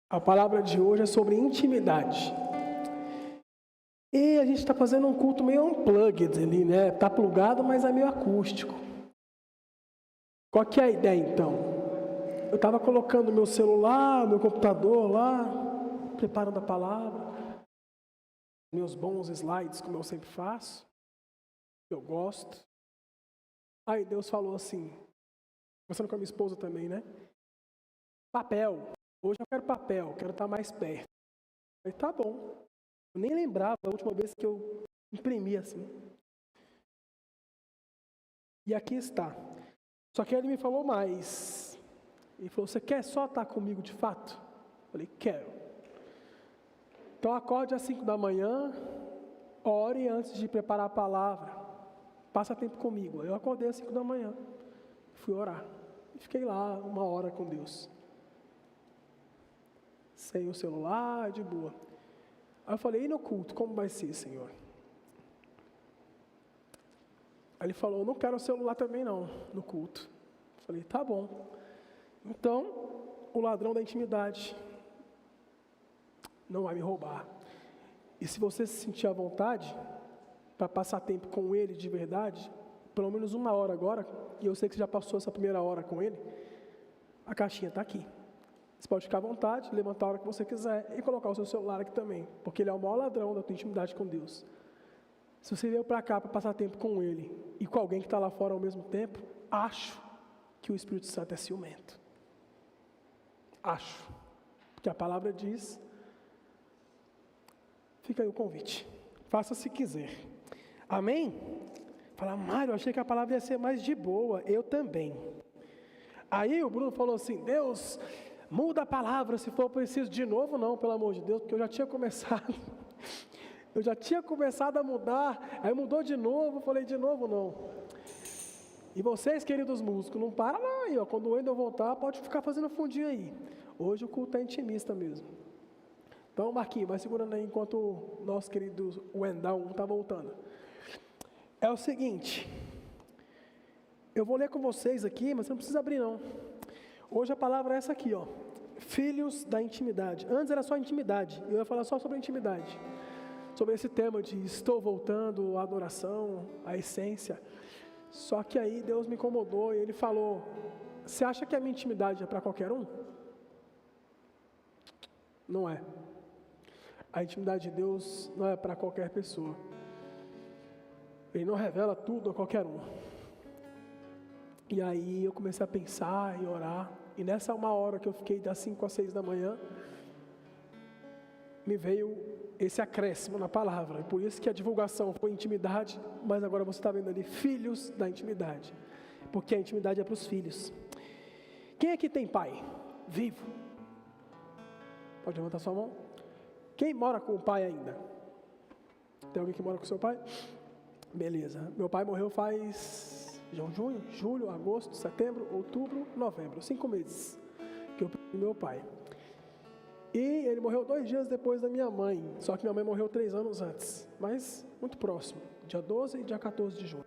A palavra de hoje é sobre intimidade. E a gente está fazendo um culto meio unplugged ali, né? Está plugado, mas é meio acústico. Qual que é a ideia então? Eu estava colocando meu celular, meu computador lá, preparando a palavra, meus bons slides, como eu sempre faço, eu gosto. Aí Deus falou assim, conversando com a minha esposa também, né? Papel. Hoje eu quero papel, quero estar mais perto. Eu falei, tá bom. Eu nem lembrava a última vez que eu imprimi assim. E aqui está. Só que ele me falou mais. Ele falou, você quer só estar comigo de fato? Eu falei, quero. Então acorde às 5 da manhã, ore antes de preparar a palavra. Passa tempo comigo. Eu acordei às 5 da manhã. Fui orar. E fiquei lá 1 hora com Deus. Sem o celular, de boa. Aí eu falei, e no culto, como vai ser, Senhor? Aí ele falou, não quero o celular também não, no culto. Eu falei, tá bom. Então, o ladrão da intimidade não vai me roubar. E se você se sentir à vontade, para passar tempo com ele de verdade, pelo menos 1 hora agora, e eu sei que você já passou essa 1 hora com ele, a caixinha está aqui. Você pode ficar à vontade, levantar a hora que você quiser e colocar o seu celular aqui também, porque ele é o maior ladrão da tua intimidade com Deus. Se você veio para cá para passar tempo com ele e com alguém que está lá fora ao mesmo tempo, acho que o Espírito Santo é ciumento. Acho. Porque a palavra diz, fica aí o convite, faça se quiser. Amém? Fala, Mário, achei que a palavra ia ser mais de boa, eu também. Aí o Bruno falou assim, Deus, muda a palavra, se for preciso de novo, não, pelo amor de Deus, porque eu já tinha começado, a mudar, aí mudou de novo, eu falei, de novo não. E vocês, queridos músicos, não para não aí, ó, quando o Wendel voltar, pode ficar fazendo fundinho aí. Hoje o culto é intimista mesmo. Então, Marquinhos, vai segurando aí enquanto o nosso querido Wendel está voltando. É o seguinte, eu vou ler com vocês aqui, mas você não precisa abrir não. Hoje a palavra é essa aqui, ó. Filhos da intimidade. Antes era só intimidade, eu ia falar só sobre a intimidade. Sobre esse tema de estou voltando, a adoração, a essência. Só que aí Deus me incomodou e Ele falou, você acha que a minha intimidade é para qualquer um? Não é. A intimidade de Deus não é para qualquer pessoa. Ele não revela tudo a qualquer um. E aí eu comecei a pensar e orar. E nessa 1 hora que eu fiquei das 5 às 6 da manhã, me veio esse acréscimo na palavra. E por isso que a divulgação foi intimidade, mas agora você está vendo ali, filhos da intimidade. Porque a intimidade é para os filhos. Quem aqui tem pai? Vivo? Pode levantar sua mão. Quem mora com o pai ainda? Tem alguém que mora com seu pai? Beleza. Meu pai morreu faz junho, julho, agosto, setembro, outubro, novembro. 5 meses que eu perdi meu pai. E ele morreu 2 dias depois da minha mãe. Só que minha mãe morreu 3 anos antes. Mas muito próximo. Dia 12 e dia 14 de junho.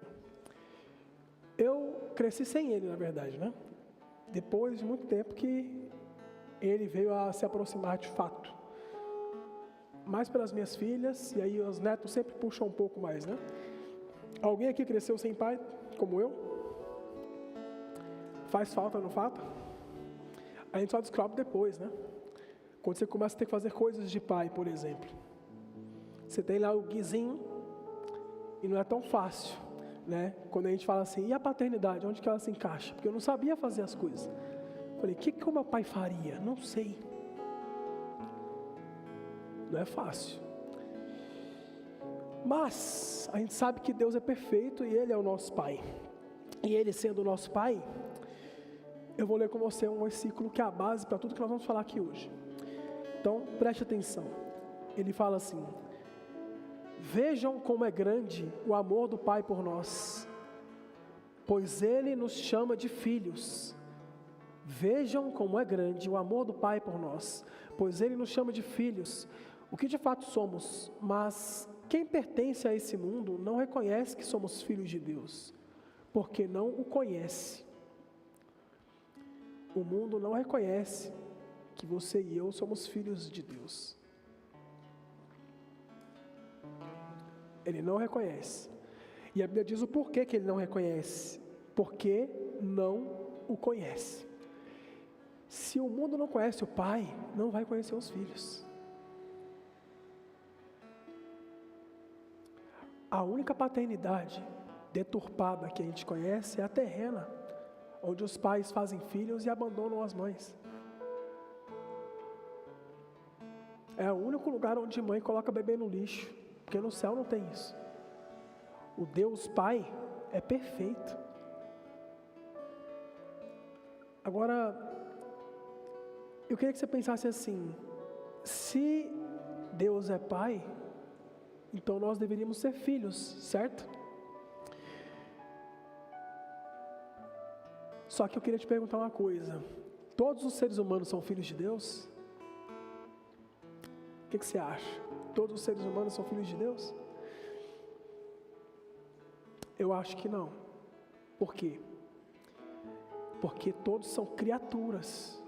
Eu cresci sem ele, na verdade, né? Depois de muito tempo que ele veio a se aproximar de fato. Mais pelas minhas filhas, e aí os netos sempre puxam um pouco mais, né? Alguém aqui cresceu sem pai, como eu? Faz falta, não falta? A gente só descobre depois, né? Quando você começa a ter que fazer coisas de pai, por exemplo. Você tem lá o guizinho, e não é tão fácil, né? Quando a gente fala assim, e a paternidade, onde que ela se encaixa? Porque eu não sabia fazer as coisas. Falei, o que o meu pai faria? Não sei. Não é fácil. Mas a gente sabe que Deus é perfeito e Ele é o nosso Pai. E Ele sendo o nosso Pai, eu vou ler com você um versículo que é a base para tudo que nós vamos falar aqui hoje. Então, preste atenção. Ele fala assim, vejam como é grande o amor do Pai por nós, pois Ele nos chama de filhos. Vejam como é grande o amor do Pai por nós, pois Ele nos chama de filhos. O que de fato somos, mas quem pertence a esse mundo não reconhece que somos filhos de Deus, porque não o conhece. O mundo não reconhece que você e eu somos filhos de Deus. Ele não reconhece. E a Bíblia diz o porquê que ele não reconhece. Porque não o conhece. Se o mundo não conhece o Pai, não vai conhecer os filhos. A única paternidade deturpada que a gente conhece é a terrena, onde os pais fazem filhos e abandonam as mães. É o único lugar onde mãe coloca bebê no lixo, porque no céu não tem isso. O Deus Pai é perfeito. Agora, eu queria que você pensasse assim: se Deus é Pai, então nós deveríamos ser filhos, certo? Só que eu queria te perguntar uma coisa: todos os seres humanos são filhos de Deus? O que você acha? Todos os seres humanos são filhos de Deus? Eu acho que não. Por quê? Porque todos são criaturas.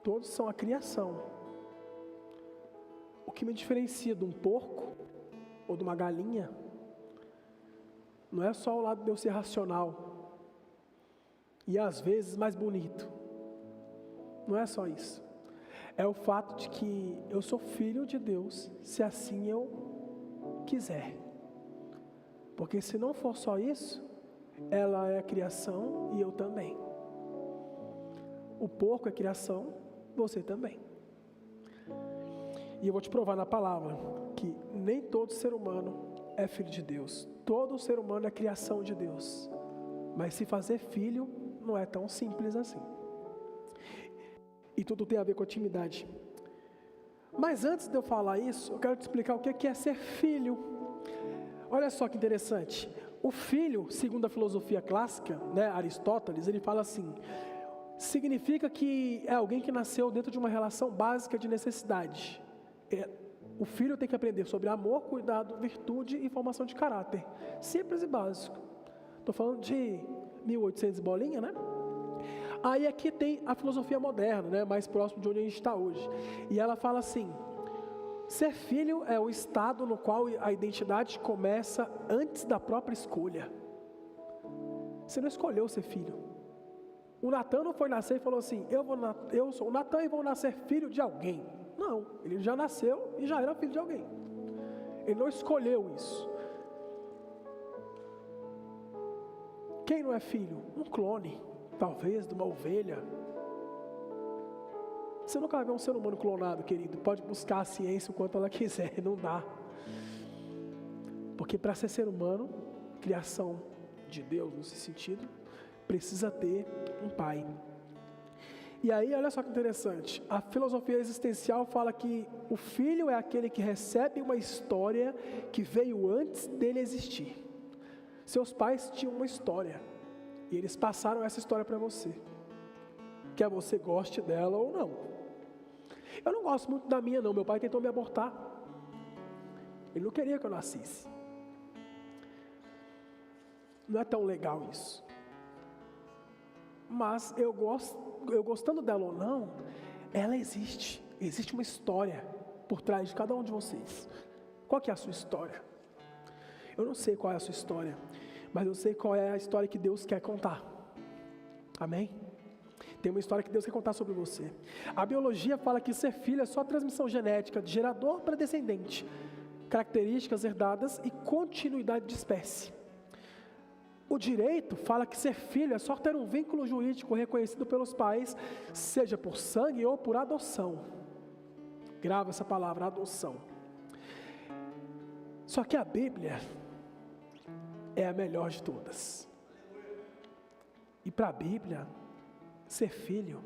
Todos são a criação. O que me diferencia de um porco ou de uma galinha não é só o lado de eu ser racional e às vezes mais bonito. Não é só isso. É o fato de que eu sou filho de Deus, se assim eu quiser. Porque se não for só isso, ela é a criação e eu também. O porco é criação, você também. E eu vou te provar na palavra que nem todo ser humano é filho de Deus. Todo ser humano é criação de Deus. Mas se fazer filho não é tão simples assim. E tudo tem a ver com a intimidade. Mas antes de eu falar isso, eu quero te explicar o que é ser filho. Olha só que interessante. O filho, segundo a filosofia clássica, Aristóteles, ele fala assim: significa que é alguém que nasceu dentro de uma relação básica de necessidade. O filho tem que aprender sobre amor, cuidado, virtude e formação de caráter. Simples e básico. Estou falando de 1800 bolinha, né? Aí aqui tem a filosofia moderna, mais próximo de onde a gente está hoje. E ela fala assim: ser filho é o estado no qual a identidade começa antes da própria escolha. Você não escolheu ser filho. O Natan não foi nascer e falou assim: eu sou o Natan e vou nascer filho de alguém. Não, ele já nasceu e já era filho de alguém. Ele não escolheu isso. Quem não é filho? Um clone, talvez, de uma ovelha. Você nunca vai ver um ser humano clonado, querido. Pode buscar a ciência o quanto ela quiser, não dá. Porque para ser ser humano, criação de Deus nesse sentido, precisa ter um pai. E aí, olha só que interessante, a filosofia existencial fala que o filho é aquele que recebe uma história que veio antes dele existir. Seus pais tinham uma história, e eles passaram essa história para você, quer você goste dela ou não. Eu não gosto muito da minha não, meu pai tentou me abortar, ele não queria que eu nascesse. Não é tão legal isso. Mas eu gostando dela ou não, ela existe. Existe uma história por trás de cada um de vocês. Qual que é a sua história? Eu não sei qual é a sua história, mas eu sei qual é a história que Deus quer contar. Amém? Tem uma história que Deus quer contar sobre você. A biologia fala que ser filho é só transmissão genética de gerador para descendente, características herdadas e continuidade de espécie. O direito fala que ser filho é só ter um vínculo jurídico reconhecido pelos pais, seja por sangue ou por adoção. Grava essa palavra, adoção. Só que a Bíblia é a melhor de todas. E para a Bíblia, ser filho,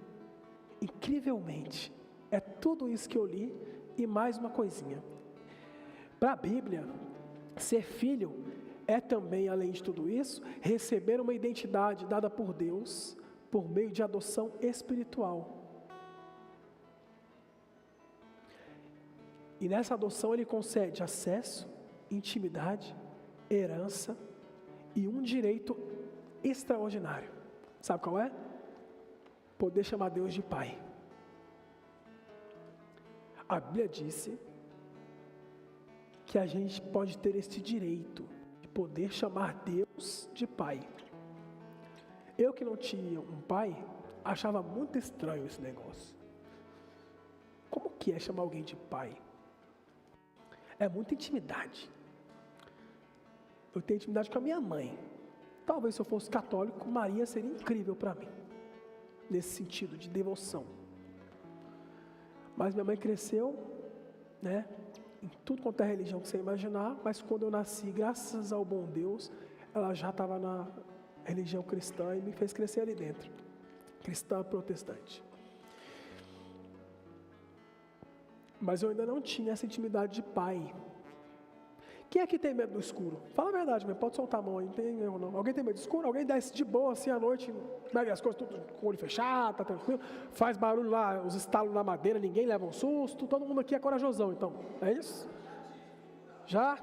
incrivelmente, é tudo isso que eu li e mais uma coisinha. Para a Bíblia, ser filho é também, além de tudo isso, receber uma identidade dada por Deus por meio de adoção espiritual. E nessa adoção ele concede acesso, intimidade, herança e um direito extraordinário. Sabe qual é? Poder chamar Deus de Pai. A Bíblia disse que a gente pode ter esse direito de poder chamar Deus de Pai. Eu que não tinha um pai, achava muito estranho esse negócio. Como que é chamar alguém de pai? É muita intimidade. Eu tenho intimidade com a minha mãe. Talvez se eu fosse católico, Maria seria incrível para mim, nesse sentido de devoção. Mas minha mãe cresceu, né, em tudo quanto é religião que você imaginar, mas quando eu nasci, graças ao bom Deus, ela já estava na religião cristã e me fez crescer ali dentro, cristã protestante. Mas eu ainda não tinha essa intimidade de pai. Quem aqui tem medo do escuro? Fala a verdade, mas pode soltar a mão aí, não tem erro não. Alguém tem medo do escuro? Alguém desce de boa assim à noite, pega as coisas tudo com o olho fechado, tá tranquilo, faz barulho lá, os estalos na madeira, ninguém leva um susto, todo mundo aqui é corajosão, então, é isso? Já?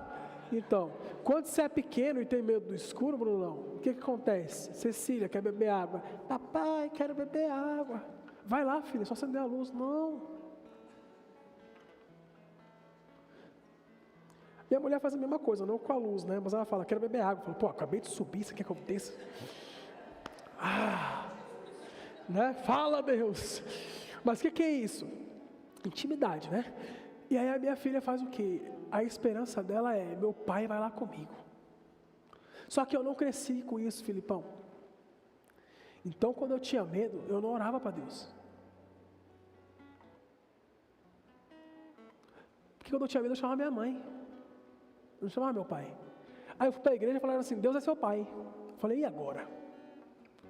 Então, quando você é pequeno e tem medo do escuro, Brunão, o que acontece? Cecília quer beber água. Papai, quero beber água. Vai lá, filha, só acender a luz. Não. Minha mulher faz a mesma coisa, não com a luz, né? Mas ela fala, quero beber água. Eu falo, pô, acabei de subir, isso aqui acontece. Né? Fala, Deus. Mas o que é isso? Intimidade, né? E aí a minha filha faz o quê? A esperança dela é, meu pai vai lá comigo. Só que eu não cresci com isso, Filipão. Então, quando eu tinha medo, eu não orava para Deus. Porque quando eu tinha medo, eu chamava minha mãe. Eu não chamava meu pai. Aí eu fui para a igreja e falaram assim, Deus é seu pai. Eu falei, e agora?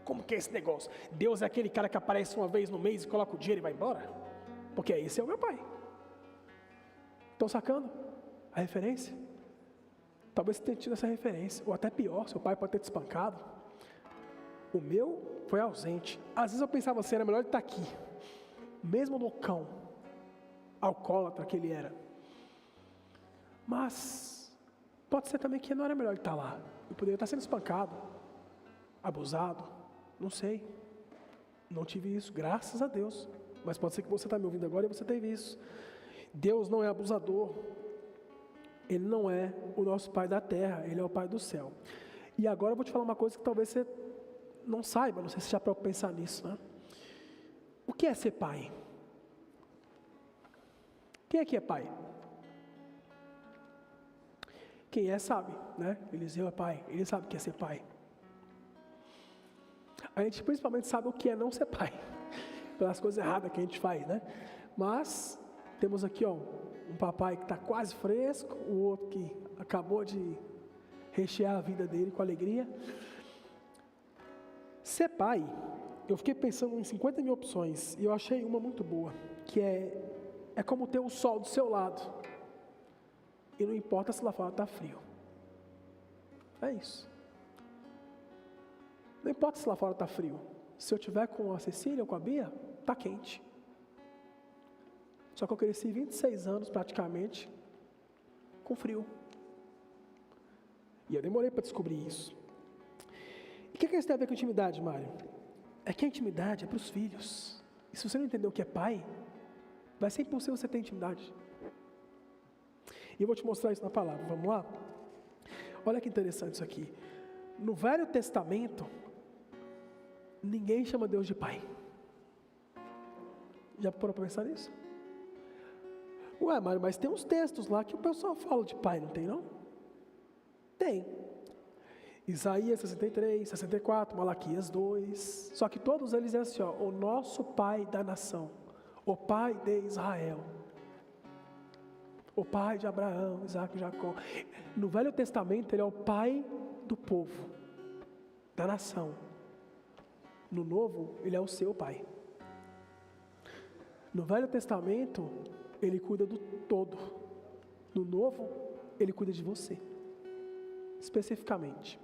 Como que é esse negócio? Deus é aquele cara que aparece uma vez no mês e coloca o dinheiro e vai embora? Porque esse é o meu pai. Estão sacando a referência? Talvez você tenha tido essa referência. Ou até pior, seu pai pode ter te espancado. O meu foi ausente. Às vezes eu pensava assim, era melhor ele estar aqui. Mesmo loucão, alcoólatra que ele era. Mas pode ser também que não era melhor ele estar lá. Eu poderia estar sendo espancado, abusado, não sei. Não tive isso, graças a Deus. Mas pode ser que você está me ouvindo agora e você teve isso. Deus não é abusador. Ele não é o nosso pai da terra, ele é o pai do céu. E agora eu vou te falar uma coisa que talvez você não saiba, não sei se já para pensar nisso, né? O que é ser pai? Quem aqui é pai? Quem é sabe, né? Eliseu é pai, ele sabe o que é ser pai. A gente principalmente sabe o que é não ser pai, pelas coisas erradas que a gente faz, né? Mas temos aqui, ó, um papai que está quase fresco, o outro que acabou de rechear a vida dele com alegria. Ser pai, eu fiquei pensando em 50 mil opções e eu achei uma muito boa, que é como ter o sol do seu lado. E não importa se lá fora está frio. É isso. Não importa se lá fora está frio. Se eu estiver com a Cecília ou com a Bia, está quente. Só que eu cresci 26 anos praticamente com frio. E eu demorei para descobrir isso. E o que isso tem a ver com intimidade, Mário? É que a intimidade é para os filhos. E se você não entender o que é pai, vai ser impossível você ter intimidade. E eu vou te mostrar isso na palavra, vamos lá? Olha que interessante isso aqui. No Velho Testamento, ninguém chama Deus de pai. Já parou para pensar nisso? Ué, Mário, mas tem uns textos lá que o pessoal fala de pai, não tem não? Tem. Isaías 63, 64, Malaquias 2. Só que todos eles dizem assim, ó, o nosso pai da nação, o pai de Israel. O pai de Abraão, Isaac e Jacó. No Velho Testamento, ele é o pai do povo, da nação. No Novo, ele é o seu pai. No Velho Testamento, ele cuida do todo. No Novo, ele cuida de você. Especificamente.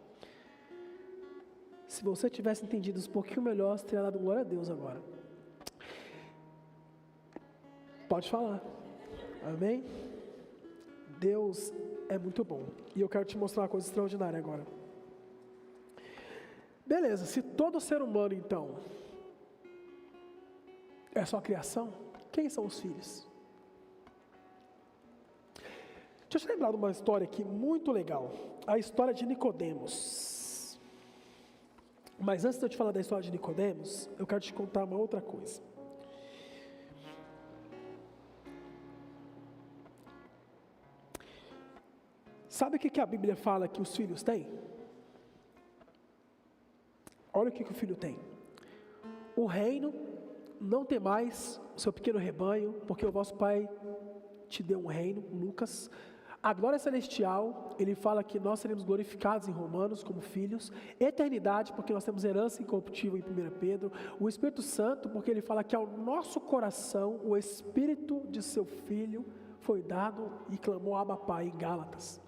Se você tivesse entendido isso um pouquinho melhor, você teria dado glória a Deus agora. Pode falar. Amém? Deus é muito bom. E eu quero te mostrar uma coisa extraordinária agora. Beleza, se todo ser humano, então, é só criação, quem são os filhos? Deixa eu te lembrar de uma história aqui muito legal. A história de Nicodemos. Mas antes de eu te falar da história de Nicodemos, eu quero te contar uma outra coisa. Sabe o que a Bíblia fala que os filhos têm? Olha o que o filho tem. O reino, não tem mais o seu pequeno rebanho, porque o vosso Pai te deu um reino, Lucas. A glória celestial, ele fala que nós seremos glorificados em Romanos como filhos. Eternidade, porque nós temos herança incorruptível em 1 Pedro. O Espírito Santo, porque ele fala que ao nosso coração, o Espírito de seu Filho foi dado e clamou Abba Pai em Gálatas.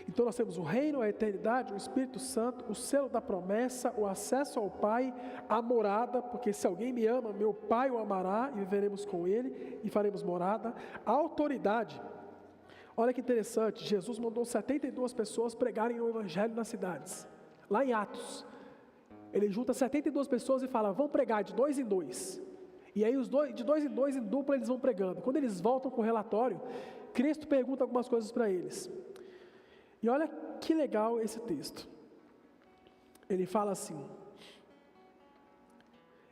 Então nós temos o reino, a eternidade, o Espírito Santo, o selo da promessa, o acesso ao Pai, a morada, porque se alguém me ama, meu Pai o amará e viveremos com ele e faremos morada. A autoridade. Olha que interessante, Jesus mandou 72 pessoas pregarem o Evangelho nas cidades, lá em Atos. Ele junta 72 pessoas e fala, vão pregar de 2 em 2. E aí de 2 em 2, em dupla, eles vão pregando. Quando eles voltam com o relatório, Cristo pergunta algumas coisas para eles. E olha que legal esse texto. Ele fala assim,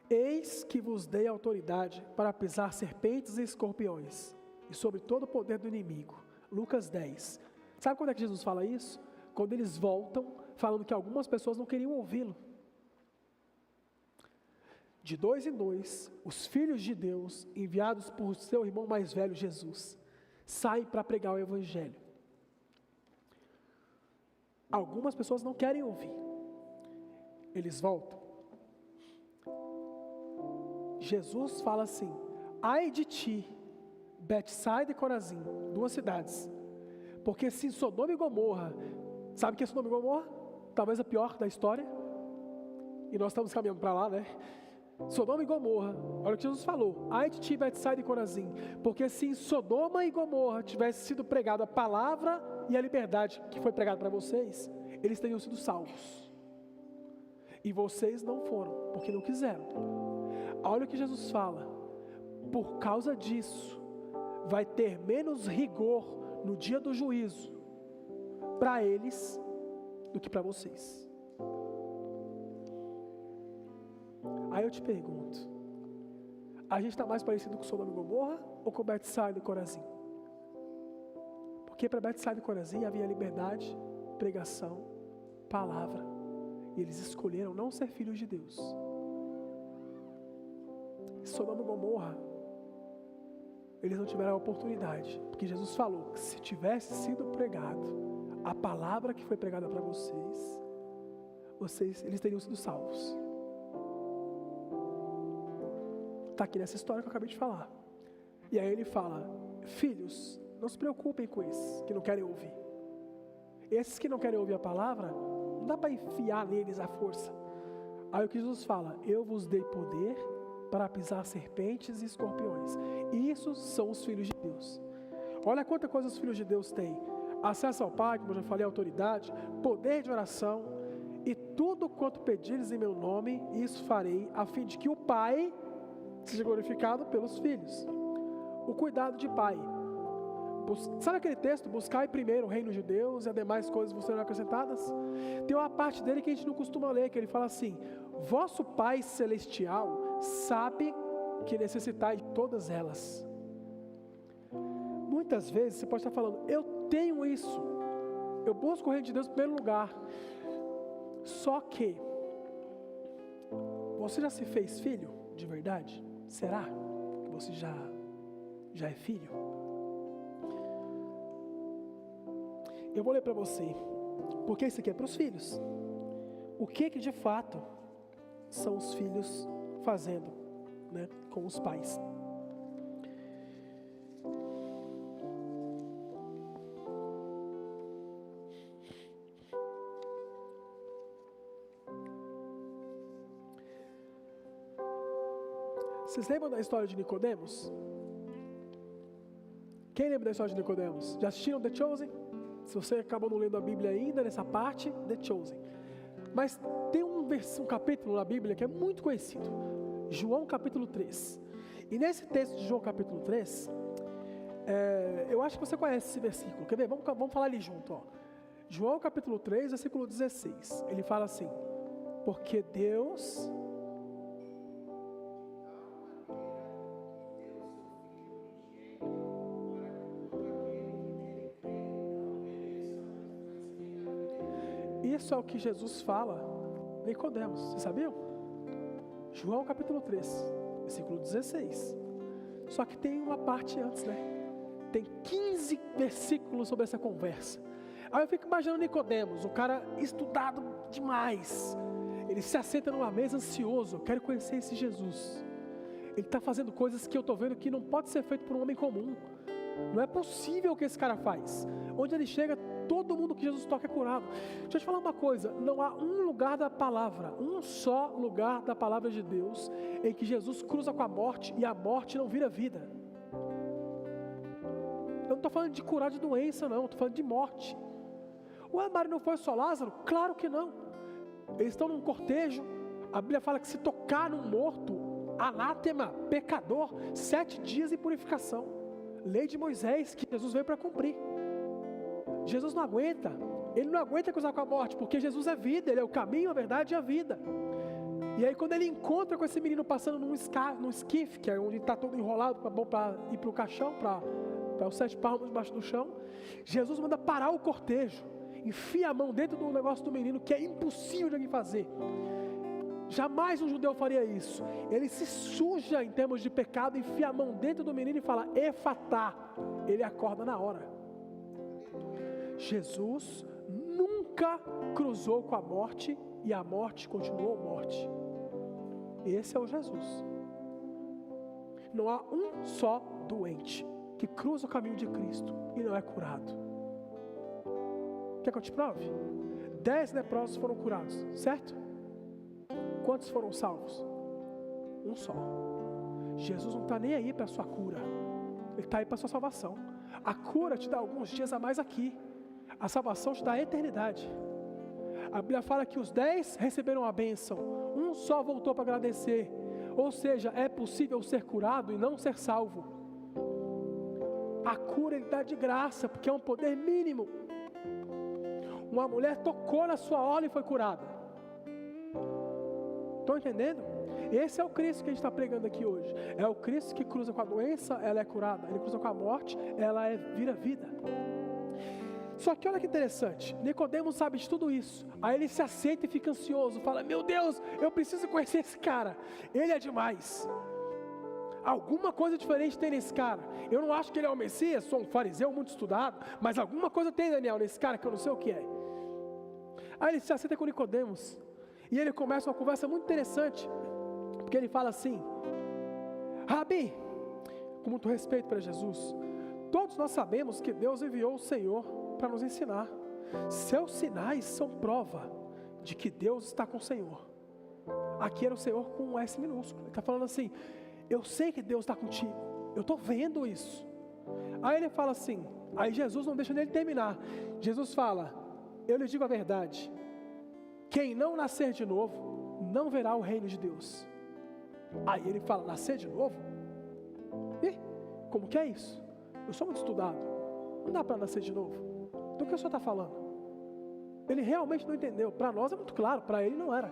eis que vos dei autoridade para pisar serpentes e escorpiões, e sobre todo o poder do inimigo. Lucas 10. Sabe quando é que Jesus fala isso? Quando eles voltam, falando que algumas pessoas não queriam ouvi-lo. De 2 em 2, os filhos de Deus, enviados por seu irmão mais velho, Jesus, saem para pregar o Evangelho. Algumas pessoas não querem ouvir. Eles voltam. Jesus fala assim, ai de ti, Betsaida e Corazim, 2 cidades, porque se Sodoma e Gomorra, sabe o que é Sodoma e Gomorra? Talvez a pior da história, e nós estamos caminhando para lá, né? Sodoma e Gomorra, olha o que Jesus falou, ai de ti, Betsaida e Corazim, porque se em Sodoma e Gomorra tivesse sido pregado a palavra e a liberdade que foi pregada para vocês, eles teriam sido salvos, e vocês não foram, porque não quiseram. Olha o que Jesus fala, por causa disso, vai ter menos rigor no dia do juízo para eles do que para vocês. Aí eu te pergunto, a gente está mais parecido com Sodoma e Gomorra ou com Betsaida e Corazim? Porque para Betsaida e Corazim havia liberdade, pregação, palavra, e eles escolheram não ser filhos de Deus. Sodoma e Gomorra, eles não tiveram a oportunidade, porque Jesus falou que se tivesse sido pregado a palavra que foi pregada para eles teriam sido salvos. Está aqui nessa história que eu acabei de falar. E aí ele fala, filhos, não se preocupem com esses que não querem ouvir. Esses que não querem ouvir a palavra, não dá para enfiar neles a força. Aí o que Jesus fala, eu vos dei poder para pisar serpentes e escorpiões. Isso são os filhos de Deus. Olha quanta coisa os filhos de Deus têm. Acesso ao Pai, como eu já falei, autoridade, poder de oração, e tudo quanto pedires em meu nome, isso farei, a fim de que o Pai seja glorificado pelos filhos. O cuidado de pai. Sabe aquele texto? Buscai primeiro o reino de Deus e as demais coisas vos serão acrescentadas? Tem uma parte dele que a gente não costuma ler, que ele fala assim, vosso Pai Celestial sabe que necessitais de todas elas. Muitas vezes você pode estar falando, eu tenho isso, eu busco o reino de Deus em primeiro lugar, só que você já se fez filho de verdade? Será que você já é filho? Eu vou ler para você, porque isso aqui é para os filhos. O que de fato são os filhos fazendo, né, com os pais? Vocês lembram da história de Nicodemos? Quem lembra da história de Nicodemos? Já assistiram The Chosen? Se você acabou não lendo a Bíblia ainda, nessa parte, The Chosen. Mas tem um capítulo na Bíblia que é muito conhecido. João capítulo 3. E nesse texto de João capítulo 3, Eu acho que você conhece esse versículo. Quer ver? Vamos falar ali junto. Ó. João capítulo 3, versículo 16. Ele fala assim: porque Deus... Isso é o que Jesus fala a Nicodemos, vocês sabiam? João capítulo 3, versículo 16. Só que tem uma parte antes, né? Tem 15 versículos sobre essa conversa. Aí eu fico imaginando Nicodemos, um cara estudado demais. Ele se assenta numa mesa ansioso, eu quero conhecer esse Jesus. Ele está fazendo coisas que eu estou vendo que não pode ser feito por um homem comum. Não é possível o que esse cara faz. Onde ele chega, todo mundo que Jesus toca é curado. Deixa eu te falar uma coisa, não há um lugar da palavra, um só lugar da palavra de Deus, em que Jesus cruza com a morte e a morte não vira vida. Eu não estou falando de curar de doença não, estou falando de morte. Ué, Mário, não foi só Lázaro? Claro que não. Eles estão num cortejo, a Bíblia fala que se tocar num morto, anátema, pecador, 7 dias de purificação. Lei de Moisés que Jesus veio para cumprir. Jesus não aguenta, ele não aguenta cruzar com a morte, porque Jesus é vida, ele é o caminho, a verdade e a vida. E aí quando ele encontra com esse menino passando num esquife, que é onde está todo enrolado, para ir para o caixão, para os 7 palmos debaixo do chão, Jesus manda parar o cortejo, enfia a mão dentro do negócio do menino, que é impossível de alguém fazer. Jamais um judeu faria isso. Ele se suja em termos de pecado, enfia a mão dentro do menino e fala, efatá. Ele acorda na hora. Jesus nunca cruzou com a morte e a morte continuou morte. Esse é o Jesus. Não há um só doente que cruza o caminho de Cristo e não é curado. Quer que eu te prove? 10 leprosos foram curados, certo? Quantos foram salvos? Um só. Jesus não está nem aí para a sua cura. Ele está aí para a sua salvação. A cura te dá alguns dias a mais aqui. A salvação te dá a eternidade. A Bíblia fala que os 10 receberam a bênção. Um só voltou para agradecer. Ou seja, é possível ser curado e não ser salvo. A cura ele dá de graça, porque é um poder mínimo. Uma mulher tocou na sua orla e foi curada. Estão entendendo? Esse é o Cristo que a gente está pregando aqui hoje. É o Cristo que cruza com a doença, ela é curada. Ele cruza com a morte, ela vira vida. Só que olha que interessante, Nicodemos sabe de tudo isso. Aí ele se aceita e fica ansioso, fala, meu Deus, eu preciso conhecer esse cara, ele é demais. Alguma coisa diferente tem nesse cara. Eu não acho que ele é o Messias, sou um fariseu muito estudado, mas alguma coisa tem, Daniel, nesse cara que eu não sei o que é. Aí ele se aceita com Nicodemos, e ele começa uma conversa muito interessante, porque ele fala assim, Rabi, com muito respeito para Jesus, todos nós sabemos que Deus enviou o Senhor para nos ensinar. Seus sinais são prova de que Deus está com o Senhor. Aqui era o Senhor com um S minúsculo. Ele está falando assim, eu sei que Deus está contigo, eu estou vendo isso. Aí ele fala assim, aí Jesus não deixa dele terminar. Jesus fala, eu lhe digo a verdade, quem não nascer de novo, não verá o reino de Deus. Aí ele fala, nascer de novo? Ih, como que é isso? Eu sou muito estudado, não dá para nascer de novo. Do que o senhor está falando? Ele realmente não entendeu. Para nós é muito claro, para ele não era.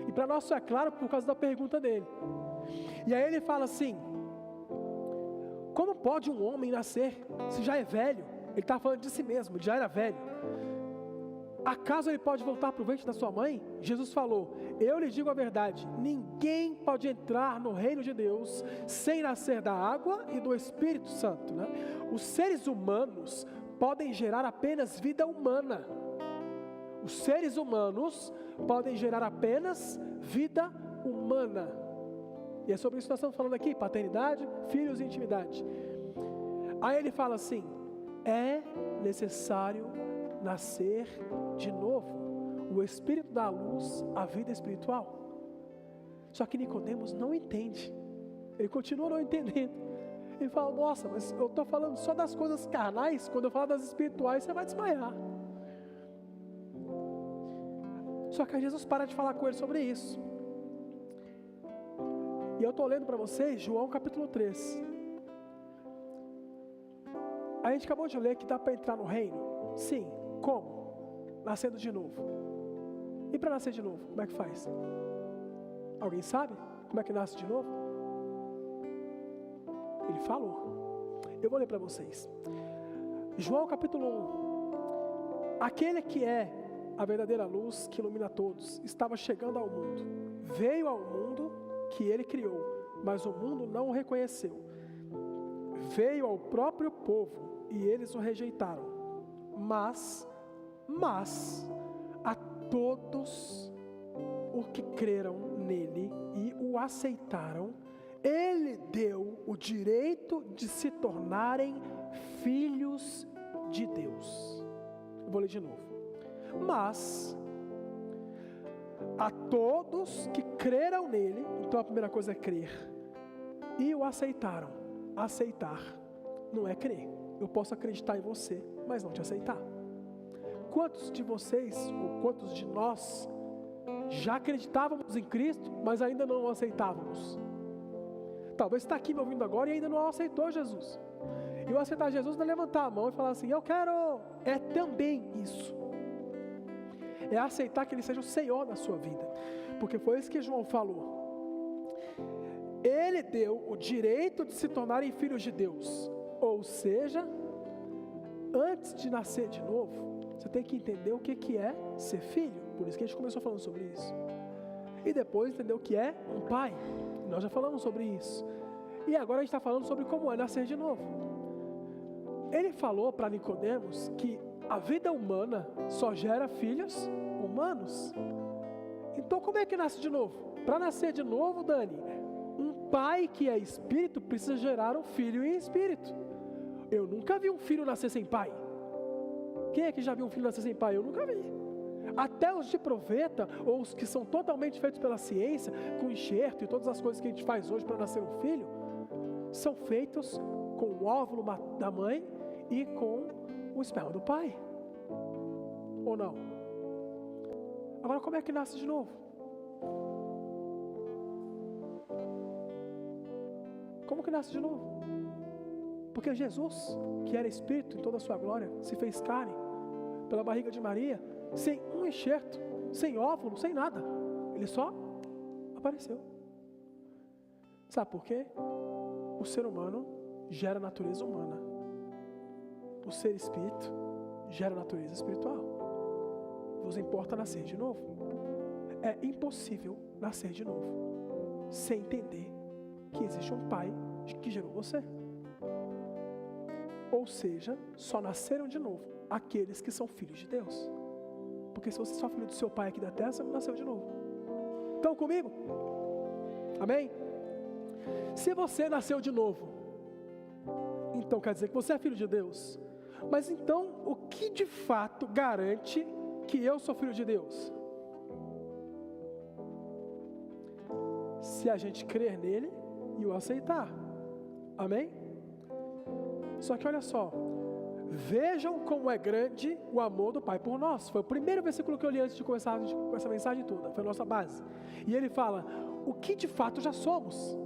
E para nós só é claro por causa da pergunta dele. E aí ele fala assim, como pode um homem nascer se já é velho? Ele está falando de si mesmo, ele já era velho. Acaso ele pode voltar para o ventre da sua mãe? Jesus falou, eu lhe digo a verdade, ninguém pode entrar no reino de Deus sem nascer da água e do Espírito Santo, né? Os seres humanos podem gerar apenas vida humana. Os seres humanos podem gerar apenas vida humana. E é sobre isso que nós estamos falando aqui, paternidade, filhos e intimidade. Aí ele fala assim, é necessário nascer de novo. O Espírito dá à luz a vida espiritual. Só que Nicodemos não entende. Ele continua não entendendo. Ele fala, nossa, mas eu estou falando só das coisas carnais, quando eu falar das espirituais, você vai desmaiar. Só que aí Jesus para de falar com ele sobre isso. E eu estou lendo para vocês João capítulo 3. A gente acabou de ler que dá para entrar no reino. Sim, como? Nascendo de novo. E para nascer de novo, como é que faz? Alguém sabe como é que nasce de novo? Ele falou. Eu vou ler para vocês. João capítulo 1. Aquele que é a verdadeira luz que ilumina todos, estava chegando ao mundo. Veio ao mundo que ele criou, mas o mundo não o reconheceu. Veio ao próprio povo e eles o rejeitaram. Mas a todos os que creram nele e o aceitaram, ele deu o direito de se tornarem filhos de Deus. Eu vou ler de novo. Mas a todos que creram nele, então a primeira coisa é crer, e o aceitaram. Aceitar não é crer. Eu posso acreditar em você, mas não te aceitar. Quantos de vocês, ou quantos de nós, já acreditávamos em Cristo, mas ainda não o aceitávamos? Talvez você está aqui me ouvindo agora e ainda não aceitou Jesus. E o aceitar Jesus não é levantar a mão e falar assim, eu quero. É também isso. É aceitar que Ele seja o Senhor da sua vida. Porque foi isso que João falou. Ele deu o direito de se tornarem filhos de Deus. Ou seja, antes de nascer de novo, você tem que entender o que é ser filho. Por isso que a gente começou falando sobre isso. E depois entender o que é um pai. Nós já falamos sobre isso. E agora a gente está falando sobre como é nascer de novo. Ele falou para Nicodemos que a vida humana só gera filhos humanos. Então como é que nasce de novo? Para nascer de novo, Dani, um pai que é espírito precisa gerar um filho em espírito. Eu nunca vi um filho nascer sem pai. Quem é que já viu um filho nascer sem pai? Eu nunca vi. Até os de proveta, ou os que são totalmente feitos pela ciência, com enxerto e todas as coisas que a gente faz hoje para nascer um filho, são feitos com o óvulo da mãe e com o esperma do pai. Ou não? Agora como é que nasce de novo? Como que nasce de novo? Porque Jesus, que era Espírito em toda a sua glória, se fez carne pela barriga de Maria, sem um enxerto, sem óvulo, sem nada. Ele só apareceu. Sabe por quê? O ser humano gera natureza humana. O ser espírito gera natureza espiritual. Vos importa nascer de novo? É impossível nascer de novo sem entender que existe um pai que gerou você. Ou seja, só nasceram de novo aqueles que são filhos de Deus. Porque se você é só filho do seu pai aqui da terra, você não nasceu de novo. Estão comigo? Amém? Se você nasceu de novo, então quer dizer que você é filho de Deus. Mas então, o que de fato garante que eu sou filho de Deus? Se a gente crer nele e o aceitar. Amém? Só que olha só, vejam como é grande o amor do Pai por nós. Foi o primeiro versículo que eu li antes de começar com essa mensagem toda, foi a nossa base. E ele fala, o que de fato já somos.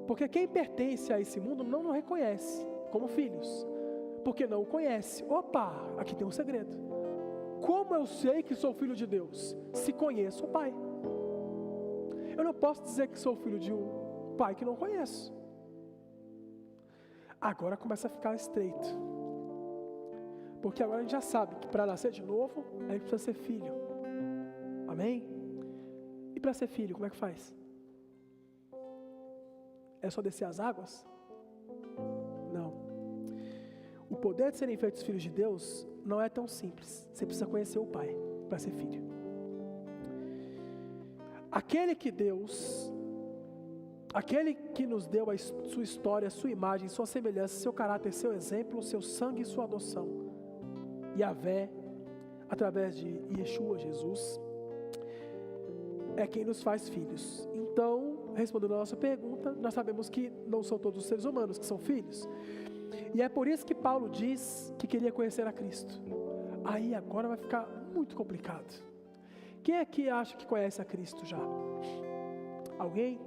Porque quem pertence a esse mundo não nos reconhece como filhos, porque não o conhece. Opa, aqui tem um segredo. Como eu sei que sou filho de Deus? Se conheço o Pai. Eu não posso dizer que sou filho de um pai que não conheço. Agora começa a ficar estreito. Porque agora a gente já sabe que para nascer de novo, a gente precisa ser filho. Amém? E para ser filho, como é que faz? É só descer as águas? Não. O poder de serem feitos filhos de Deus não é tão simples. Você precisa conhecer o Pai para ser filho. Aquele que nos deu a sua história, a sua imagem, sua semelhança, seu caráter, seu exemplo, seu sangue e sua adoção. Yahvé, através de Yeshua, Jesus, é quem nos faz filhos. Então, respondendo a nossa pergunta, nós sabemos que não são todos os seres humanos que são filhos. E é por isso que Paulo diz que queria conhecer a Cristo. Aí agora vai ficar muito complicado. Quem aqui acha que conhece a Cristo já? Alguém?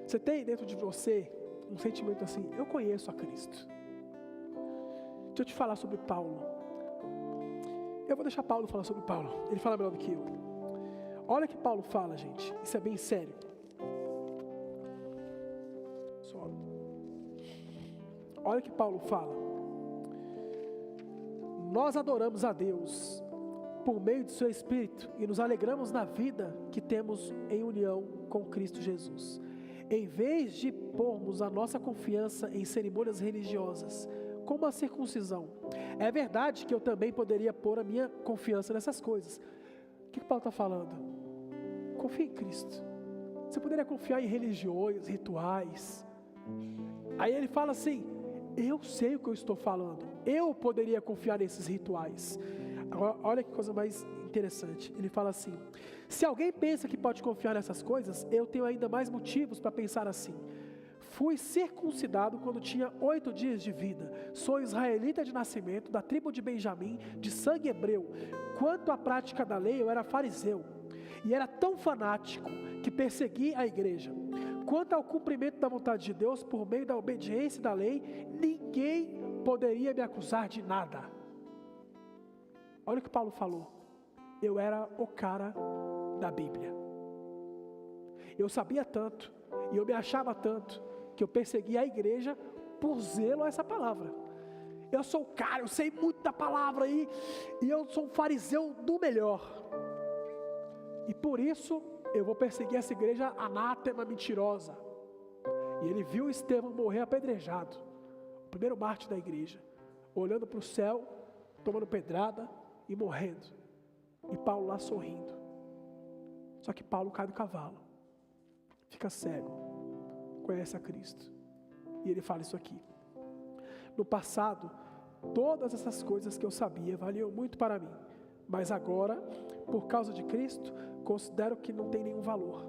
Você tem dentro de você um sentimento assim, eu conheço a Cristo. Deixa eu te falar sobre Paulo. Eu vou deixar Paulo falar sobre Paulo. Ele fala melhor do que eu. Olha o que Paulo fala, gente. Isso é bem sério. Olha o que Paulo fala. Nós adoramos a Deus por meio de seu Espírito e nos alegramos na vida que temos em união com Cristo Jesus. Em vez de pormos a nossa confiança em cerimônias religiosas, como a circuncisão, é verdade que eu também poderia pôr a minha confiança nessas coisas. O que Paulo está falando? Confie em Cristo. Você poderia confiar em religiões, rituais. Aí ele fala assim: eu sei o que eu estou falando. Eu poderia confiar nesses rituais. Agora, olha que coisa mais interessante. Ele fala assim: se alguém pensa que pode confiar nessas coisas, eu tenho ainda mais motivos para pensar assim. Fui circuncidado quando tinha 8 dias de vida. Sou israelita de nascimento, da tribo de Benjamim, de sangue hebreu. Quanto à prática da lei, eu era fariseu. E era tão fanático que persegui a igreja. Quanto ao cumprimento da vontade de Deus, por meio da obediência da lei, ninguém poderia me acusar de nada. Olha o que Paulo falou. Eu era o cara da Bíblia. Eu sabia tanto, e eu me achava tanto, que eu perseguia a igreja por zelo a essa palavra. Eu sou o cara, eu sei muito da palavra aí, e eu sou um fariseu do melhor. E por isso, eu vou perseguir essa igreja anátema, mentirosa. E ele viu Estevão morrer apedrejado, o primeiro mártir da igreja, olhando para o céu, tomando pedrada e morrendo. E Paulo lá sorrindo. Só que Paulo cai do cavalo, fica cego, conhece a Cristo. E ele fala isso aqui: no passado, todas essas coisas que eu sabia valiam muito para mim, mas agora, por causa de Cristo, considero que não tem nenhum valor.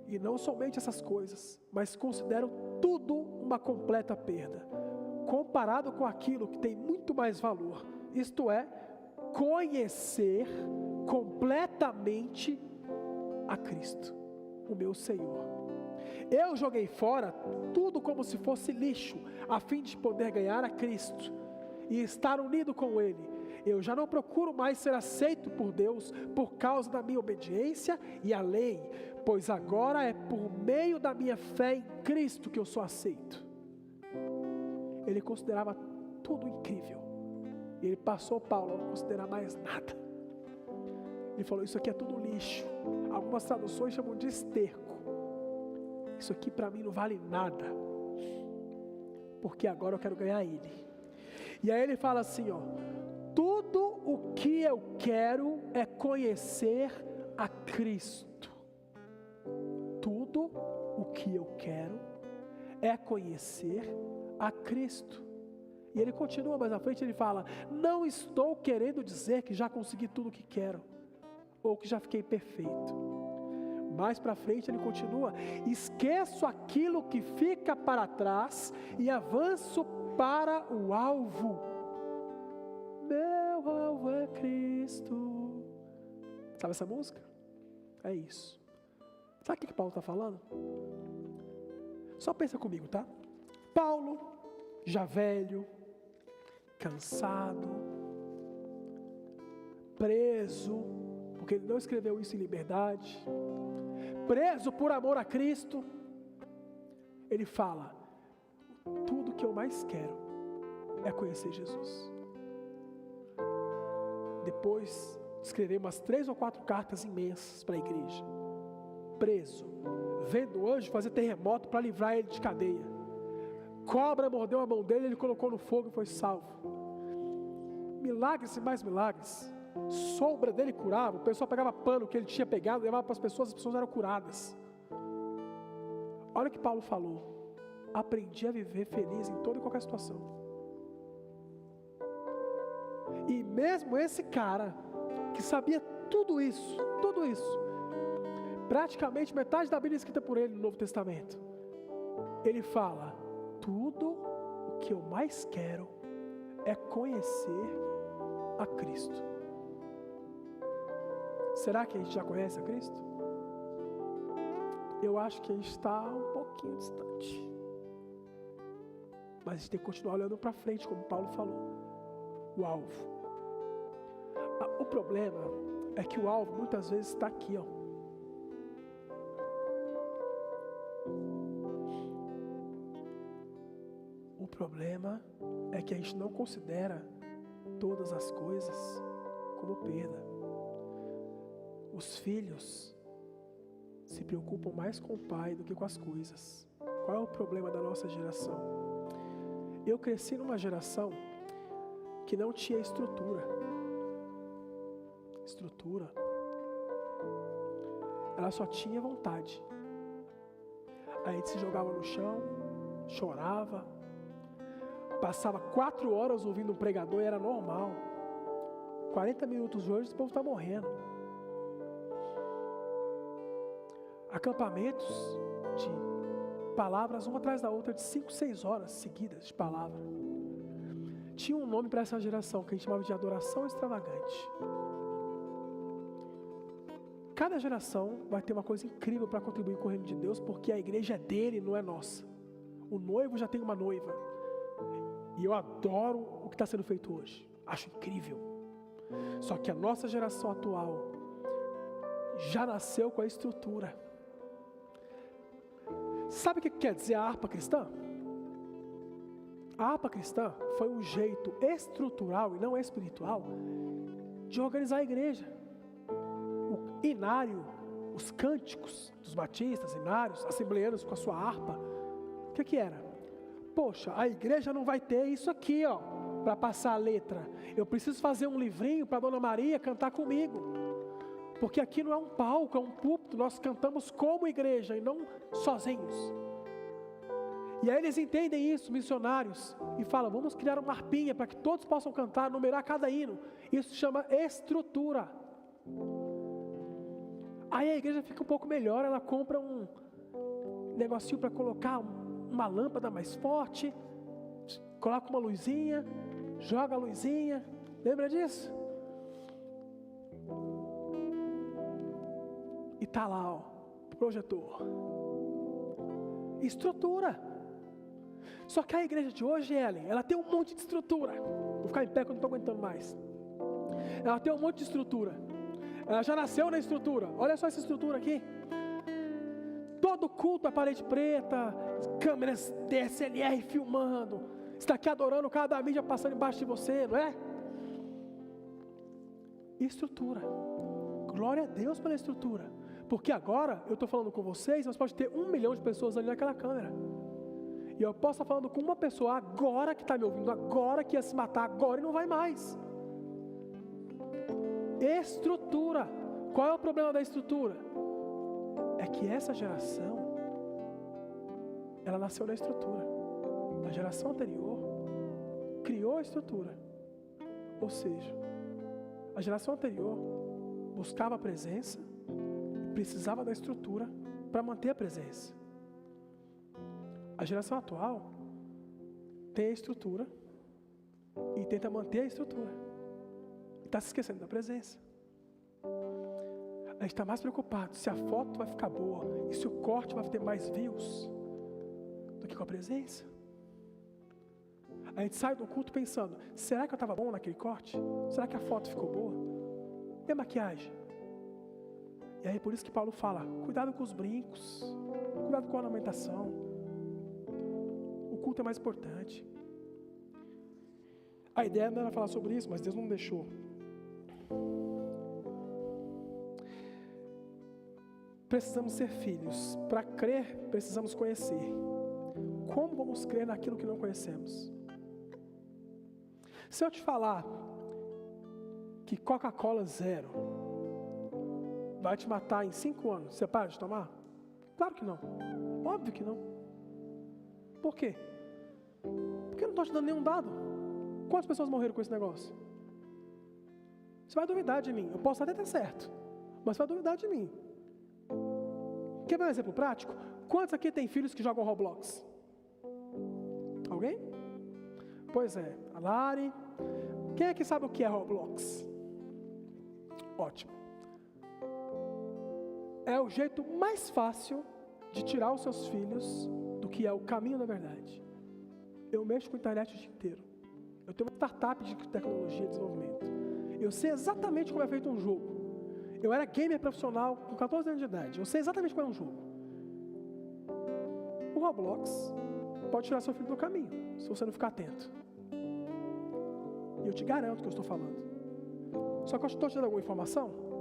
E não somente essas coisas, mas considero tudo uma completa perda, comparado com aquilo que tem muito mais valor, isto é, conhecer completamente a Cristo, o meu Senhor. Eu joguei fora tudo como se fosse lixo, a fim de poder ganhar a Cristo e estar unido com Ele. Eu já não procuro mais ser aceito por Deus por causa da minha obediência e a lei, pois agora é por meio da minha fé em Cristo que eu sou aceito. Ele considerava tudo incrível. E ele passou Paulo a não considerar mais nada. Ele falou: isso aqui é tudo lixo. Algumas traduções chamam de esterco. Isso aqui para mim não vale nada, porque agora eu quero ganhar Ele. E aí ele fala assim, ó: tudo o que eu quero é conhecer a Cristo. Tudo o que eu quero é conhecer a Cristo. E ele continua mais à frente, ele fala: não estou querendo dizer que já consegui tudo o que quero, ou que já fiquei perfeito. Mais para frente ele continua: esqueço aquilo que fica para trás e avanço para o alvo. Meu alvo é Cristo. Sabe essa música? É isso. Sabe o que Paulo está falando? Só pensa comigo, tá? Paulo, já velho, cansado, preso, porque ele não escreveu isso em liberdade, preso por amor a Cristo, ele fala: tudo que eu mais quero é conhecer Jesus. Depois de escrever umas 3 ou 4 cartas imensas para a igreja, preso, vendo o anjo fazer terremoto para livrar ele de cadeia, cobra mordeu a mão dele, ele colocou no fogo e foi salvo. Milagres e mais milagres. Sombra dele curava, o pessoal pegava pano que ele tinha pegado, levava para as pessoas eram curadas. Olha o que Paulo falou: aprendi a viver feliz em toda e qualquer situação. E mesmo esse cara que sabia tudo isso, praticamente metade da Bíblia é escrita por ele no Novo Testamento, ele fala: tudo o que eu mais quero é conhecer a Cristo. Será que a gente já conhece a Cristo? Eu acho que a gente está um pouquinho distante, Mas a gente tem que continuar olhando para frente, como Paulo falou. O alvo. O problema é que o alvo muitas vezes está aqui, ó. O problema é que a gente não considera todas as coisas como perda. Os filhos se preocupam mais com o pai do que com as coisas. Qual é o problema da nossa geração? Eu cresci numa geração que não tinha estrutura. Ela só tinha vontade. Aí a gente se jogava no chão, chorava, passava 4 horas ouvindo um pregador e era normal. 40 minutos hoje, o povo está morrendo. Acampamentos de palavras, uma atrás da outra, de 5, 6 horas seguidas de palavra. Tinha um nome para essa geração que a gente chamava de adoração extravagante. Cada geração vai ter uma coisa incrível para contribuir com o reino de Deus, porque a igreja é dele, não é nossa. O noivo já tem uma noiva. E eu adoro o que está sendo feito hoje. Acho incrível. Só que a nossa geração atual já nasceu com a estrutura. Sabe o que quer dizer a harpa cristã? A harpa cristã foi um jeito estrutural e não espiritual de organizar a igreja. O inário, os cânticos dos batistas, inários, assembleanos com a sua harpa, o que era? Poxa, a igreja não vai ter isso aqui, ó, para passar a letra. Eu preciso fazer um livrinho para a Dona Maria cantar comigo. Porque aqui não é um palco, é um púlpito, nós cantamos como igreja e não sozinhos. E aí eles entendem isso, missionários, e falam, vamos criar uma harpinha para que todos possam cantar, numerar cada hino. Isso se chama estrutura. Aí a igreja fica um pouco melhor, ela compra um negocinho para colocar uma lâmpada mais forte, coloca uma luzinha, joga a luzinha, lembra disso? E tá lá, ó, projetor. Estrutura. Só que a igreja de hoje, Ellen, ela tem um monte de estrutura. Vou ficar em pé que eu não estou aguentando mais. Ela tem um monte de estrutura. Ela já nasceu na estrutura. Olha só essa estrutura aqui. Todo culto é parede preta, câmeras DSLR filmando. Está aqui adorando, cada mídia passando embaixo de você, não é? Estrutura. Glória a Deus pela estrutura. Porque agora eu estou falando com vocês, mas pode ter 1 milhão de pessoas ali naquela câmera. E eu posso estar falando com uma pessoa agora que está me ouvindo, agora que ia se matar, agora e não vai mais. Estrutura. Qual é o problema da estrutura? É que essa geração, ela nasceu na estrutura. A geração anterior criou a estrutura. Ou seja, a geração anterior buscava a presença, precisava da estrutura para manter a presença. A geração atual tem a estrutura e tenta manter a estrutura. E está se esquecendo da presença. A gente está mais preocupado se a foto vai ficar boa e se o corte vai ter mais views do que com a presença. A gente sai do culto pensando, será que eu estava bom naquele corte? Será que a foto ficou boa? E a maquiagem? E aí por isso que Paulo fala, cuidado com os brincos, cuidado com a ornamentação. O culto é mais importante. A ideia não era falar sobre isso, mas Deus não deixou. Precisamos ser filhos. Para crer, precisamos conhecer. Como vamos crer naquilo que não conhecemos? Se eu te falar que Coca-Cola zero vai te matar em 5 anos, você para de tomar? Claro que não. Óbvio que não. Por quê? Porque eu não estou te dando nenhum dado. Quantas pessoas morreram com esse negócio? Você vai duvidar de mim. Eu posso até estar certo, mas você vai duvidar de mim. Quer ver um exemplo prático? Quantos aqui tem filhos que jogam Roblox? Alguém? Pois é, a Lari. Quem é que sabe o que é Roblox? Ótimo. É o jeito mais fácil de tirar os seus filhos do que é o caminho da verdade. Eu mexo com a internet o dia inteiro. Eu tenho uma startup de tecnologia e desenvolvimento. Eu sei exatamente como é feito um jogo. Eu era gamer profissional com 14 anos de idade. Eu sei exatamente como é um jogo. O Roblox pode tirar seu filho do caminho, se você não ficar atento. E eu te garanto que eu estou falando. Só que eu estou te dando alguma informação?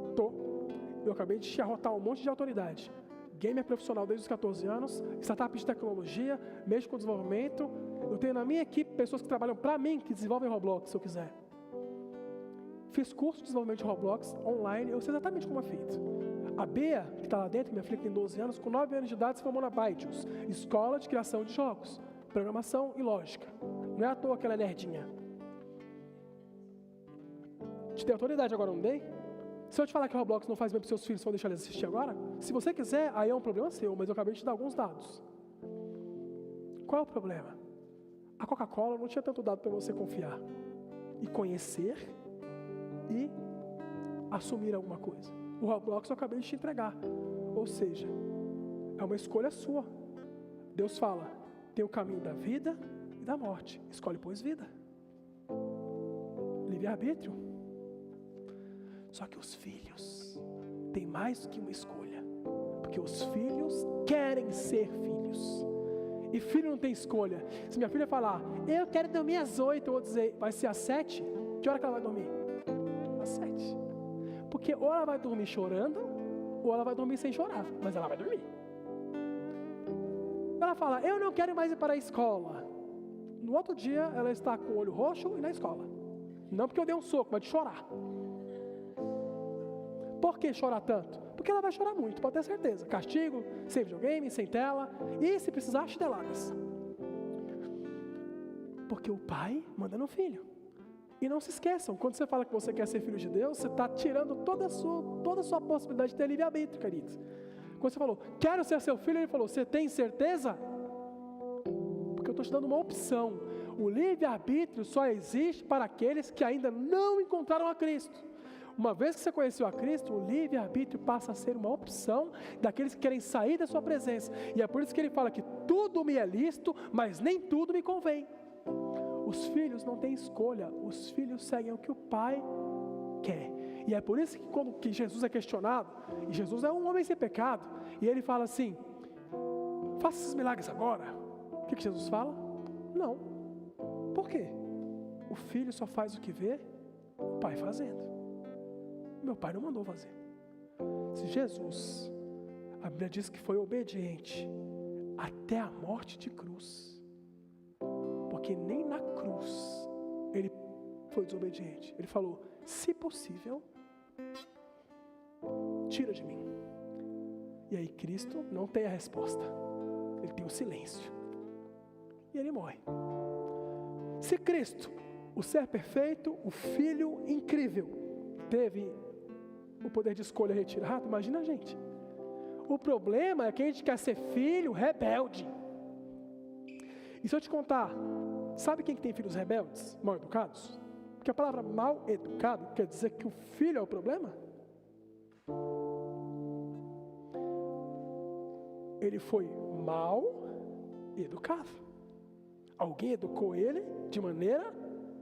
Eu acabei de te arrotar um monte de autoridade. Gamer profissional desde os 14 anos, startup de tecnologia, mexo com desenvolvimento. Eu tenho na minha equipe pessoas que trabalham para mim, que desenvolvem Roblox, se eu quiser. Fiz curso de desenvolvimento de Roblox online, eu sei exatamente como é feito. A Bea, que está lá dentro, minha filha que tem 12 anos, com 9 anos de idade se formou na Byju's, escola de criação de jogos, programação e lógica. Não é à toa que ela é nerdinha. Te dei autoridade agora, não dei? Se eu te falar que o Roblox não faz bem para os seus filhos, vão deixar eles assistir agora? Se você quiser, aí é um problema seu, mas eu acabei de te dar alguns dados. Qual é o problema? A Coca-Cola não tinha tanto dado para você confiar e conhecer e assumir alguma coisa. O Roblox eu acabei de te entregar. Ou seja, é uma escolha sua. Deus fala, tem o caminho da vida e da morte. Escolhe, pois, vida. Livre-arbítrio. Só que os filhos têm mais do que uma escolha. Porque os filhos querem ser filhos. E filho não tem escolha. Se minha filha falar, eu quero dormir às 8, eu vou dizer, vai ser às 7? Que hora que ela vai dormir? Às 7. Porque ou ela vai dormir chorando, ou ela vai dormir sem chorar. Mas ela vai dormir. Ela fala, eu não quero mais ir para a escola. No outro dia, ela está com o olho roxo e na escola. Não porque eu dei um soco, mas de chorar. Por que chorar tanto? Porque ela vai chorar muito, pode ter certeza. Castigo, sem videogame, sem tela. E se precisar, chineladas. Porque o pai manda no filho. E não se esqueçam, quando você fala que você quer ser filho de Deus, você está tirando toda a sua possibilidade de ter livre-arbítrio, queridos. Quando você falou, quero ser seu filho, ele falou, você tem certeza? Porque eu estou te dando uma opção. O livre-arbítrio só existe para aqueles que ainda não encontraram a Cristo. Uma vez que você conheceu a Cristo, o livre-arbítrio passa a ser uma opção daqueles que querem sair da sua presença. E é por isso que ele fala que tudo me é lícito, mas nem tudo me convém. Os filhos não têm escolha, os filhos seguem o que o pai quer. E é por isso que quando que Jesus é questionado, e Jesus é um homem sem pecado, e ele fala assim, faça esses milagres agora. O que Jesus fala? Não. Por quê? O filho só faz o que vê o pai fazendo. Meu pai não mandou fazer. Se Jesus, a Bíblia diz que foi obediente até a morte de cruz, porque nem na cruz ele foi desobediente. Ele falou, se possível, tira de mim. E aí Cristo não tem a resposta. Ele tem o silêncio. E ele morre. Se Cristo, o ser perfeito, o Filho incrível, teve o poder de escolha retirado, imagina a gente. O problema é que a gente quer ser filho rebelde. E se eu te contar, sabe quem que tem filhos rebeldes, mal educados? Porque a palavra mal educado quer dizer que o filho é o problema? Ele foi mal educado. Alguém educou ele de maneira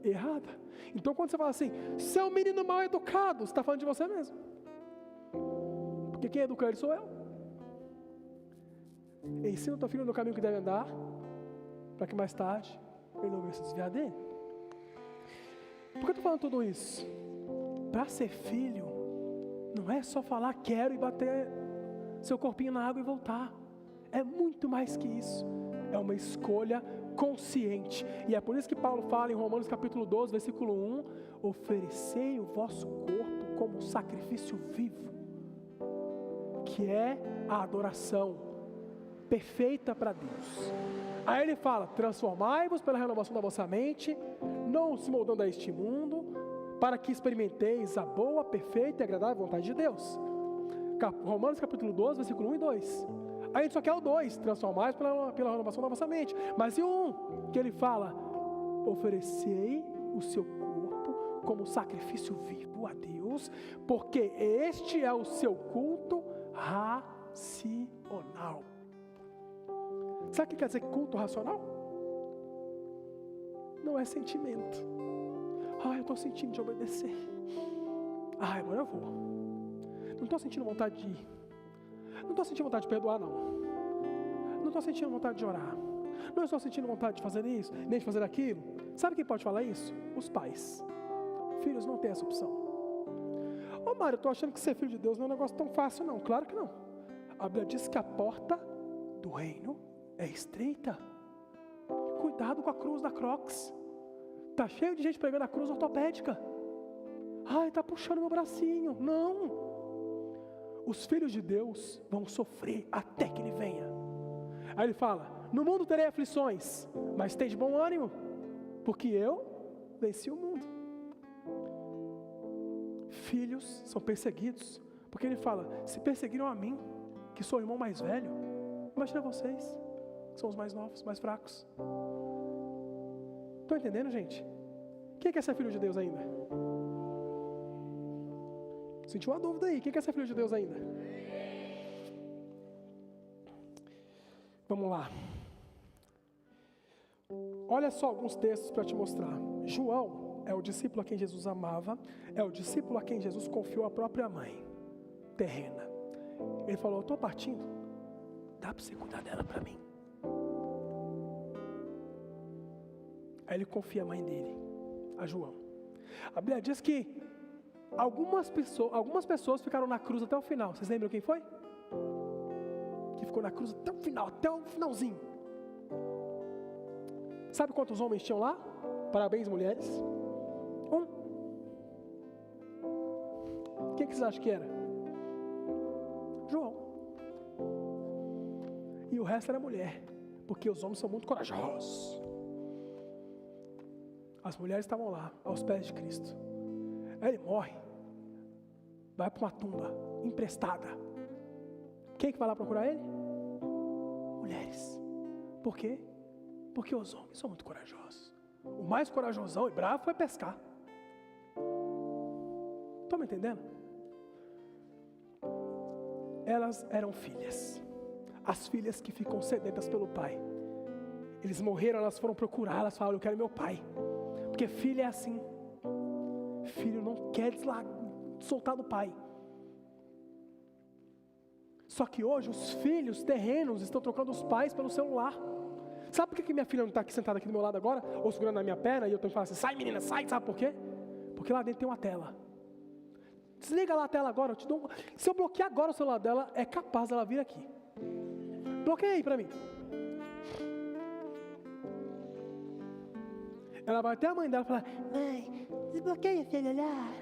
errada. Então quando você fala assim, seu menino mal educado, você está falando de você mesmo. Porque quem educa ele sou eu. Ensina o teu filho no caminho que deve andar, para que mais tarde ele não venha se desviar dele. Por que eu estou falando tudo isso? Para ser filho, não é só falar quero e bater seu corpinho na água e voltar. É muito mais que isso. É uma escolha consciente. E é por isso que Paulo fala em Romanos capítulo 12, versículo 1, oferecei o vosso corpo como sacrifício vivo, que é a adoração perfeita para Deus. Aí ele fala, transformai-vos pela renovação da vossa mente, não se moldando a este mundo, para que experimenteis a boa, perfeita e agradável vontade de Deus. Romanos capítulo 12, versículo 1 e 2. A gente só quer o 2, transformai-vos pela renovação da vossa mente. Mas e o 1, que ele fala, oferecei o seu corpo como sacrifício vivo a Deus, porque este é o seu culto racional. Sabe o que quer dizer culto racional? não é sentimento. Eu estou sentindo de obedecer. Agora eu vou. Não estou sentindo vontade de ir. Não estou sentindo vontade de perdoar, não. Não estou sentindo vontade de orar. Não estou sentindo vontade de fazer isso, nem de fazer aquilo. Sabe quem pode falar isso? Os pais. Filhos não têm essa opção. Mário, eu estou achando que ser filho de Deus não é um negócio tão fácil, não. Claro que não. A Bíblia diz que a porta do reino é estreita. Cuidado com a cruz da Crocs. Está cheio de gente pregando a cruz ortopédica. Está puxando meu bracinho. Não. Os filhos de Deus vão sofrer até que Ele venha. Aí Ele fala, no mundo terei aflições, mas tem de bom ânimo, porque eu venci o mundo. Filhos são perseguidos, porque Ele fala, se perseguiram a mim, que sou o irmão mais velho, imagina vocês, que são os mais novos, mais fracos. Estão entendendo, gente? Quem quer ser filho de Deus ainda? Sentiu uma dúvida aí, quem quer ser filho de Deus ainda? Vamos lá. Olha só alguns textos para te mostrar. João é o discípulo a quem Jesus amava, é o discípulo a quem Jesus confiou a própria mãe terrena. Ele falou, eu estou partindo, dá para você cuidar dela para mim? Aí ele confia a mãe dele, a João. A Bíblia diz que algumas pessoas ficaram na cruz até o final. Vocês lembram quem foi? Que ficou na cruz até o final, até o finalzinho. Sabe quantos homens tinham lá? Parabéns, mulheres. 1. Quem que vocês acham que era? João. E o resto era mulher, porque os homens são muito corajosos. As mulheres estavam lá, aos pés de Cristo. Aí ele morre, vai para uma tumba emprestada. Quem que vai lá procurar ele? Mulheres. Por quê? Porque os homens são muito corajosos. O mais corajosão e bravo foi pescar. Estão me entendendo? Elas eram filhas. As filhas que ficam sedentas pelo pai. Eles morreram, elas foram procurar, elas falaram, eu quero meu pai. Porque filho é assim. Filho não quer soltar do pai. Só que hoje os filhos terrenos estão trocando os pais pelo celular. Sabe por que minha filha não está aqui sentada aqui do meu lado agora? Ou segurando na minha perna e eu tenho que falar assim, sai menina, sai, sabe por quê? Porque lá dentro tem uma tela. Desliga lá a tela agora, se eu bloquear agora o celular dela, é capaz dela vir aqui. Bloqueia aí para mim. Ela vai até a mãe dela e falar, mãe, desbloqueia o celular.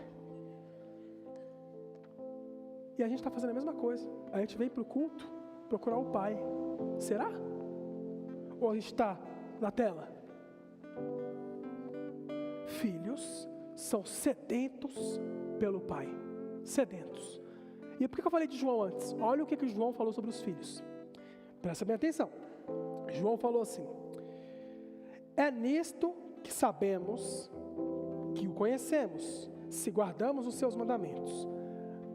E a gente está fazendo a mesma coisa. A gente vem para o culto procurar o pai. Será? Ou a gente está na tela? Filhos são sedentos pelo pai. Sedentos. E por que eu falei de João antes? Olha o que João falou sobre os filhos. Presta bem atenção. João falou assim, é nisto que sabemos, que o conhecemos, se guardamos os seus mandamentos.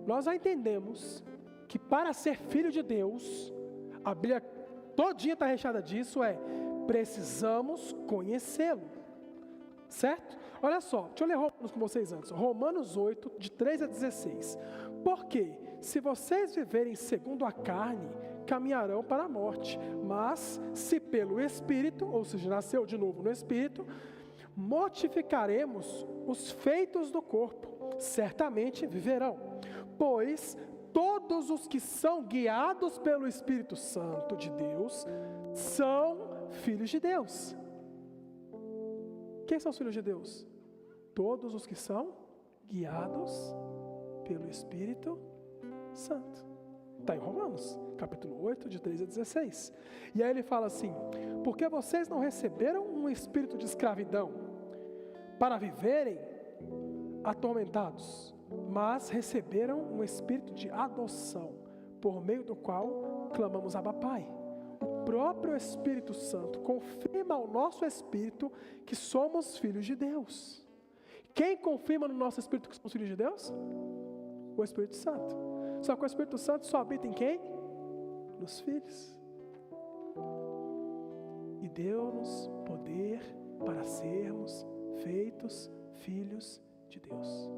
Nós já entendemos que para ser filho de Deus, a Bíblia todinha está recheada disso, precisamos conhecê-lo, certo? Olha só, deixa eu ler Romanos com vocês antes, Romanos 8, de 3 a 16, porque se vocês viverem segundo a carne, caminharão para a morte, mas se pelo Espírito, ou seja, nasceu de novo no Espírito, mortificaremos os feitos do corpo, certamente viverão, pois todos os que são guiados pelo Espírito Santo de Deus, são filhos de Deus. Quem são os filhos de Deus? Todos os que são guiados pelo Espírito Santo. Está em Romanos, capítulo 8, de 3 a 16. E aí ele fala assim, porque vocês não receberam um espírito de escravidão para viverem atormentados, mas receberam um espírito de adoção, por meio do qual clamamos Abba Pai. O próprio Espírito Santo confirma ao nosso espírito que somos filhos de Deus. Quem confirma no nosso espírito que somos filhos de Deus? O Espírito Santo. Só que o Espírito Santo só habita em quem? Nos filhos. E deu-nos poder para sermos feitos filhos de Deus.